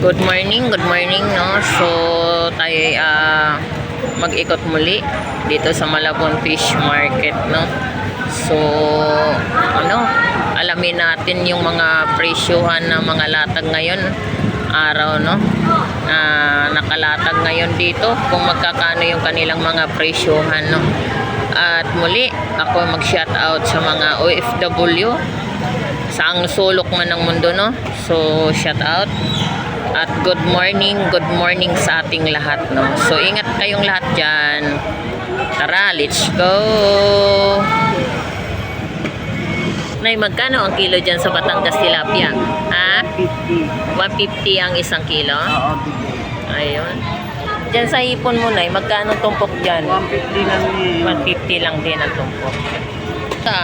Good morning no. So tayo mag-ikot muli dito sa Malabon Fish Market no. So alamin natin yung mga presyuhan ng mga latag ngayon araw no. Nakalatag ngayon dito kung magkakano yung kanilang mga presyuhan no. At muli ako mag-shout out sa mga OFW sa ang sulok man ng mundo no. So shout out at good morning sa ating lahat no. So ingat kayong lahat dyan. Tara, let's go. Nay, magkano ang kilo dyan sa Batangas tilapia? Ha? 150 ang isang kilo? Oo, Ayun. Dyan sa hipon mo, Nay, magkano tumpok dyan? 150 lang eh. 150 lang din ang tumpok. Ito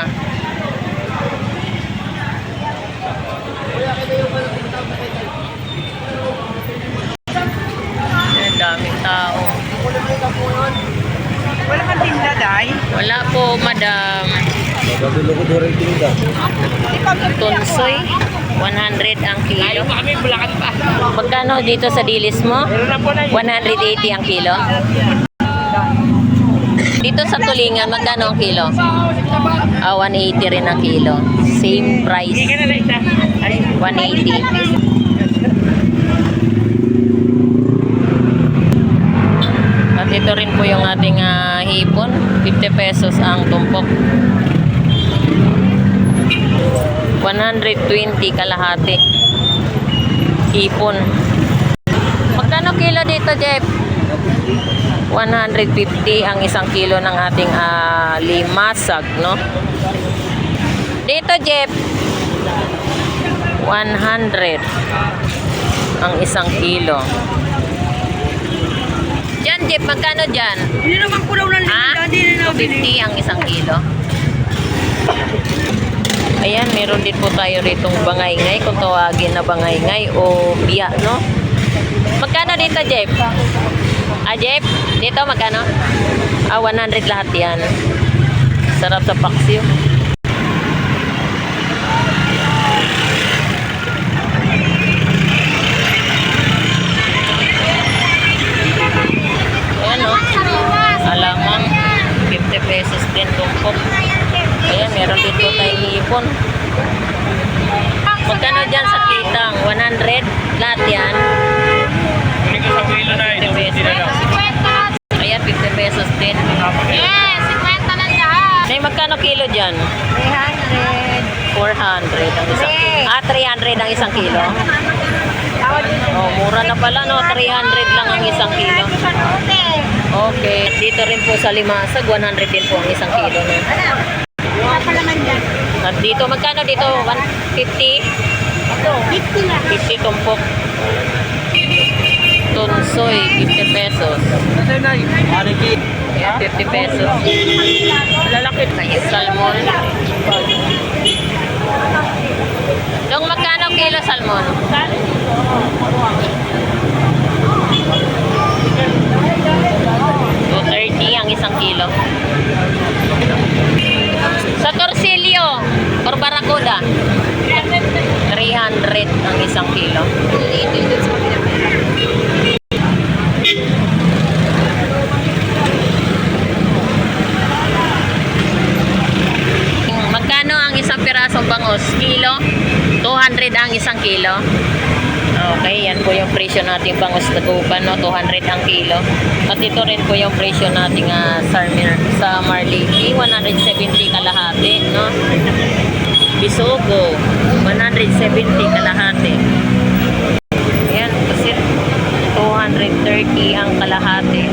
daming tao. Wala kang tinda, Day? Wala po, madam. Badulo ko doon rin tinda. Tunsoy, 100 ang kilo. Magkano dito sa dilis mo? 180 ang kilo. Dito sa tulingan, magkano ang kilo? 180 rin ang kilo. Same price. 180. At ito rin po yung ating hipon. 50 pesos ang tumpok. 120 kalahati. Hipon. Magkano kilo dito, Jeff? 150 ang isang kilo ng ating limasag, no? Dito, Jeff, 100 ang isang kilo. Diyan, Jeff, magkano dyan? Hindi naman ko daw ng hindi na 250 ang isang kilo. Ayan, meron din po tayo ritong bangay-ngay, kung tawagin na bangay-ngay o biya, no? Magkano dito, Jeff? Jeff, dito magkano? 100 lahat yan. Sarap sa paksiw. Ayan, no? Alamang 50 pesos din tumpok. Ayan, meron dito tayong hipon. Magkano dyan sa kitang? 100 lahat yan. 50 pesos. Ayan, 50 pesos din. Yes, 50 lang lahat. Nay, magkano kilo dyan? 300. 400 ang isang kilo. 300 ang isang kilo. Oh, mura na pala, no? 300 lang ang isang kilo. Okay. Dito rin po sa Limasag, 100 din po ang isang kilo, no? At dito, magkano dito? 150? 50 lang. 50 tumpok. Tunsoy, 50 pesos. Ayan, 50 pesos. Lalaki. Salmon. Dong, magkano kilo salmon? 230 ang isang kilo. Sa torsilyo or barakuda, 300 ang isang kilo. Magkano ang isang pirasong bangus? Kilo? 200 ang isang kilo. Okay, yan po yung presyo nating bangus na tuban, no? 200 ang kilo. At ito rin po yung presyo nating sa Marliki, 170 kalahati, no? Bisogo, 170 kalahati. Ayan, kasi 230 ang kalahati.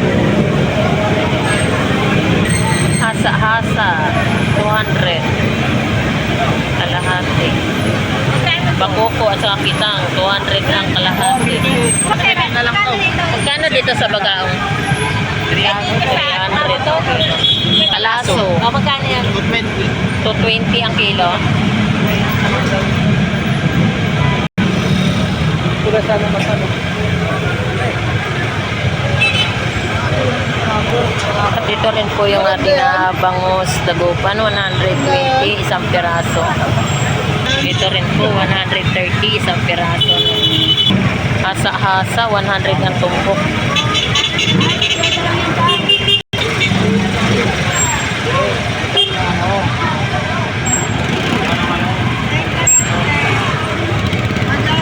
Hasa-hasa, 200 kalahati. Bakoko at saka kitang, 200 ang kalahati. Magkano dito sa Bagaong? 300. Kalaso. Magkano yan? 220 ang kilo. At dito rin po yung ating bangus dagupan, 120 isang piraso. Dito rin po 130 isang piraso. hasa-hasa, 100 ang tumpok.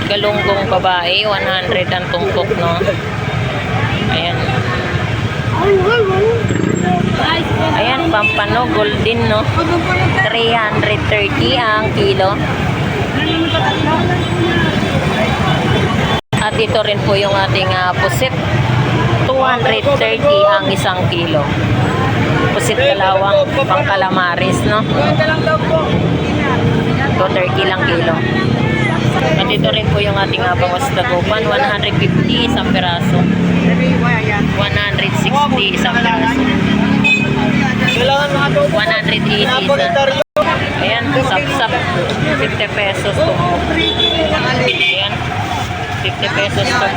Galunggong babae, 100 ang tumpok, no? Ayan. Ayan, pampano, golden, no? 330 ang kilo. At ito rin po yung ating pusit. 230 ang isang kilo. Pusit kalawang, pang calamares, no? 230 lang kilo. At ito rin po yung ating bangus dagupan. 150 isang peraso. 160 isang peraso. 180 isa. Ayan, sap-sap. 50 pesos to. Ayan. 50 pesos to.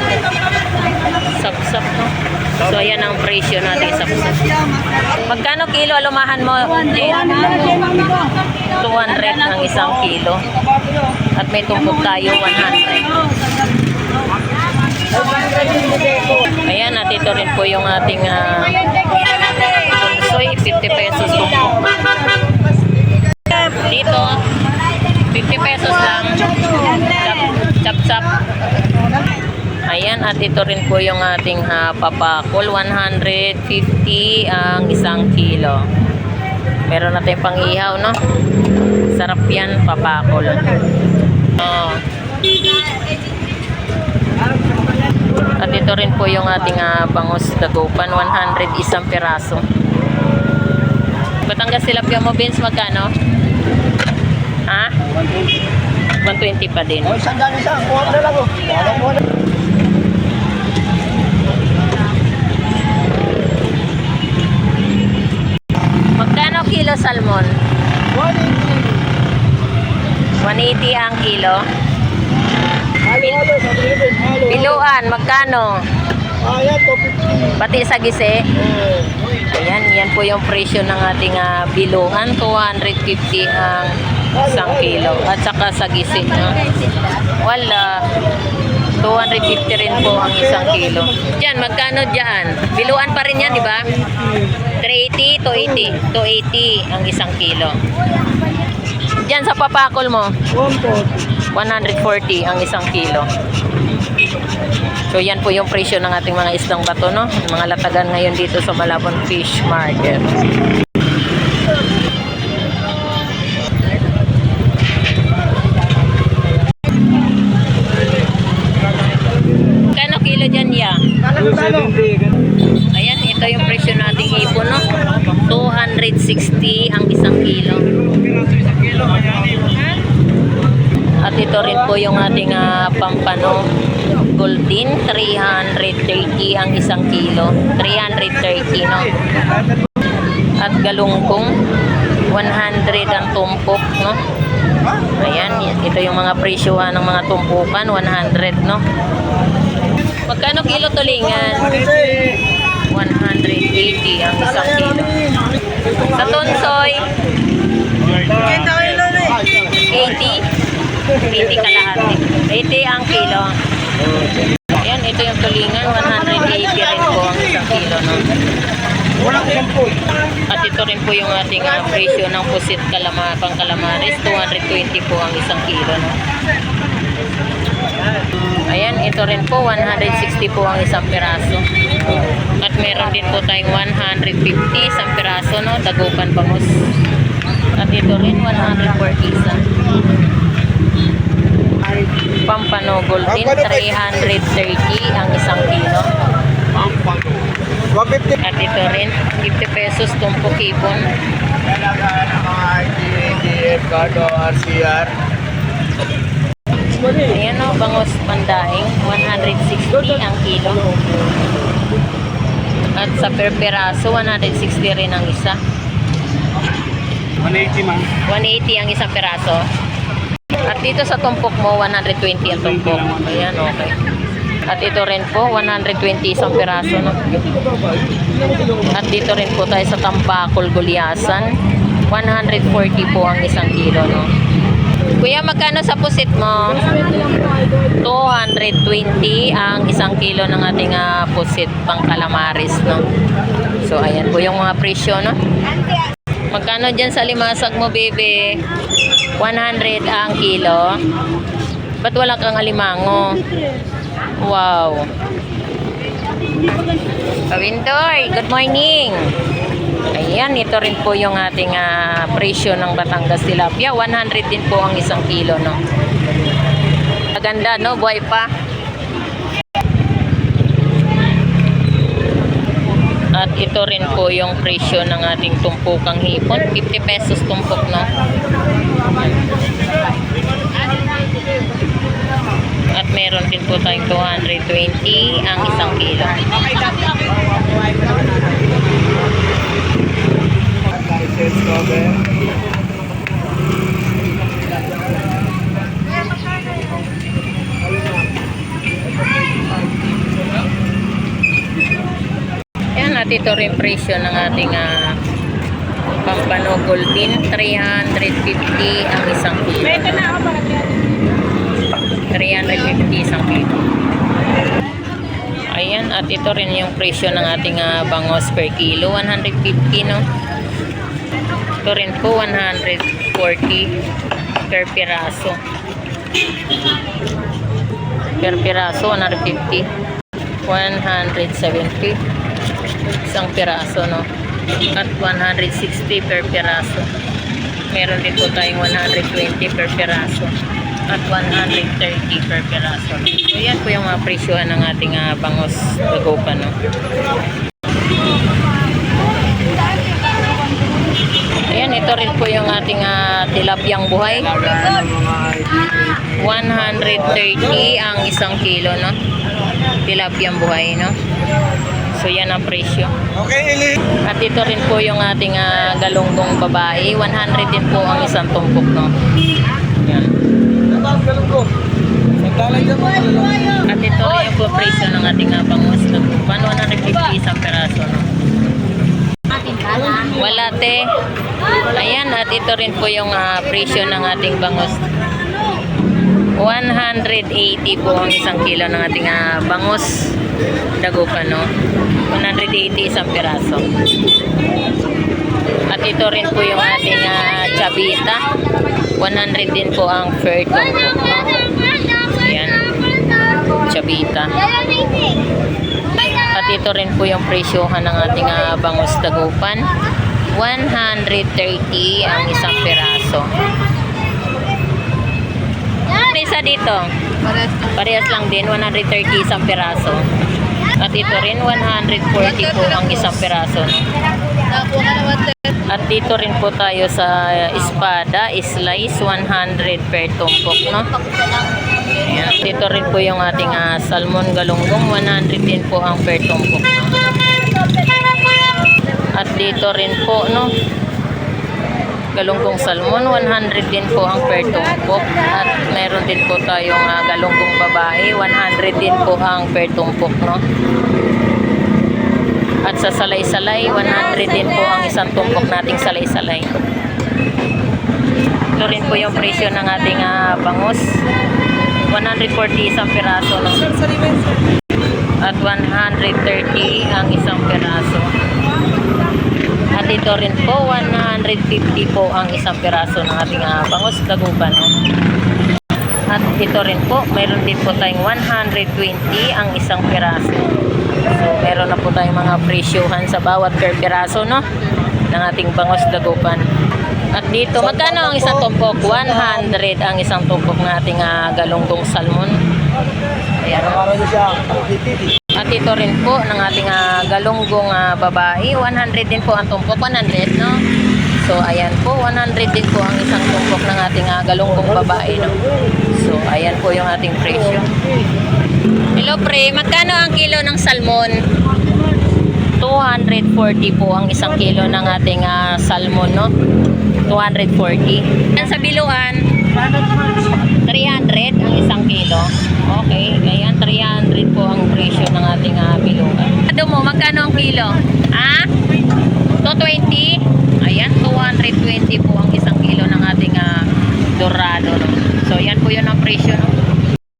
Sap-sap, no? So, ayan ang presyo natin, sap-sap. Magkano kilo alumahan mo, Jen? 200 ang isang kilo. At may tumpok tayo, 100. Ayan, at ito rin po yung ating punsoy, 50 pesos tumpok. Dito, 50 pesos lang. Chap-chap. Ayan, at ito rin po yung ating papakol, 150 ang isang kilo. Meron natin pang ihaw, no? Sarap yan, papakol. Oh. At ito rin po yung ating bangus dagupan, 100 isang piraso. Batangas tilapia mo, Vince, magkano? Ha? 120 pa din. Oh, isang daan isa. Kuha na lang. Magkano kilo salmon? 180 ang kilo. Biluan, magkano? Ayan, 250. Pati sa gise. Ayan, yan po yung presyo ng ating biluan. 250 ang isang kilo. At saka sa gise. No? Wala. 250 rin po ang isang kilo. Diyan, magkano diyan? Biluan pa rin yan, di ba? 380, 280. 280 ang isang kilo. Diyan sa papakol mo? 140 ang isang kilo. So yan po yung presyo ng ating mga isdang bato, no? Yung mga latagan ngayon dito sa Malabon Fish Market. Kano kilo dyan, ya? Ayan, ito yung presyo nating hipon, no? 260 ang isang kilo. At ito rin po yung ating pampano golden, 330 ang isang kilo. 330, no? At galungkong, 100 ang tumpok, no? Ayan, ito yung mga presyohan ng mga tumpukan, 100, no? Magkano kilo tulingan? 180 ang isang kilo. Sa tonsoy, 80. 80 kalahati. 80 ang kilo. Ayan, ito yung tulingan. 180 rin po ang isang kilo, no? At ito rin po yung ating presyo ng pusit pang calamares. 220 po ang isang kilo, no? Ayan, ito rin po. 160 po ang isang piraso. At meron din po tayong 150 isang piraso, no? Dagupan bangus. At ito rin 140 isa. Pampano golden, 330 ang isang kilo. At ito rin, 50 pesos tumpok hipon. Ayan o, bangus pandaing, 160 ang kilo. At sa per peraso, 160 rin ang isa. 180 man. 180 ang isang peraso. At dito sa tumpok mo, 120 ang tumpok. Ayan, okay. At ito rin po, 120 isang peraso, no? At dito rin po tayo sa Tampakol, Gulyasan. 140 po ang isang kilo, no? Kuya, magkano sa pusit mo? 220 ang isang kilo ng ating pusit pang calamaris, no? So, ayan po yung mga presyo, no? Magkano dyan sa limasag mo, bebe? 100 ang kilo. Ba't wala kang alimango? Wow. Kawindoy, good morning. Ayan, ito rin po yung ating presyo ng Batangas tilapia. 100 din po ang isang kilo, no? Maganda, no? Buhay pa. At ito rin po yung presyo ng ating tumpukang hipon. 50 pesos tumpok, no? At meron din po tayong 220 ang isang kilo. Yan, at ito rin presyo ng ating Pampano Golden. 350 ang isang kilo. 350 isang kilo. Ayan, at ito rin yung presyo ng ating bangos per kilo. 150, no? Ito rin po 140 per piraso. Per piraso 150. 170 isang piraso, no? At 160 per piraso. Meron din po tayong 120 per piraso at 130 per piraso. So yan po yung mga presyohan ng ating bangos dagupan, no? Ayan, ito rin po yung ating tilapyang buhay. 130 ang isang kilo, no? Tilapyang buhay, no? So yan ang presyo. Okay, Eli. At ito rin po yung ating galunggong babae. 100 din po ang isang tumpok, no? Yan. Ganun ko. Sandalan dyan mo. At ito rin yung po presyo ng ating bangos dagupan. 150 isang peraso, no? Wala, te. Ayan, at ito rin po yung presyo ng ating bangos. 180 po ang isang kilo ng ating bangos dagupan, no? 180 isang piraso. At ito rin po yung ating chabita. 100 din po ang fair tumpok, no? Ayan, chabita. At ito rin po yung presyohan ng ating bangos dagupan. 130 ang isang piraso. Isa dito. Parehas lang din, 130 isang piraso. At ito rin 140 po ang isang piraso, no? At dito rin po tayo sa espada, slice 100 per tumpok, no? Ayan. Dito rin po yung ating salmon galunggong, 100 din po ang per tumpok, no? At dito rin po, no, galunggong salmon, 100 din po ang per tumpok. At meron din po tayong galunggong babae, 100 din po ang per tumpok, no? At sa salay-salay, 100 din po ang isang tumpok nating salay-salay. Ito rin po yung presyo ng ating bangus. 140 isang piraso, no? At 130 ang isang piraso. At ito rin po, 150 po ang isang piraso ng ating bangus dagupan, no? At ito rin po, mayroon din po tayong 120 ang isang piraso. So, meron na po tayong mga presyohan sa bawat per piraso, no, ng ating bangus dagupan. At dito, magkano ang isang tumpok? 100 ang isang tumpok ng ating galunggong salmon. Ayan. At ito rin po ng ating galunggong babae, 100 din po ang tumpok, 100, no? So, ayan po, 100 din po ang isang tumpok ng ating galunggong babae, no? So, ayan po yung ating presyo. Hello, pre. Magkano ang kilo ng salmon? 240 po ang isang kilo ng ating salmon, no? 240. Yan sa biluan, 300 ang isang kilo. Okay, ayan, 300 po ang presyo ng ating biluan. Ano mo, magkano ang kilo? Ha? 220? Ayan, 220 po ang isang kilo ng ating dorado, no? So, yan po yun ang presyo, no?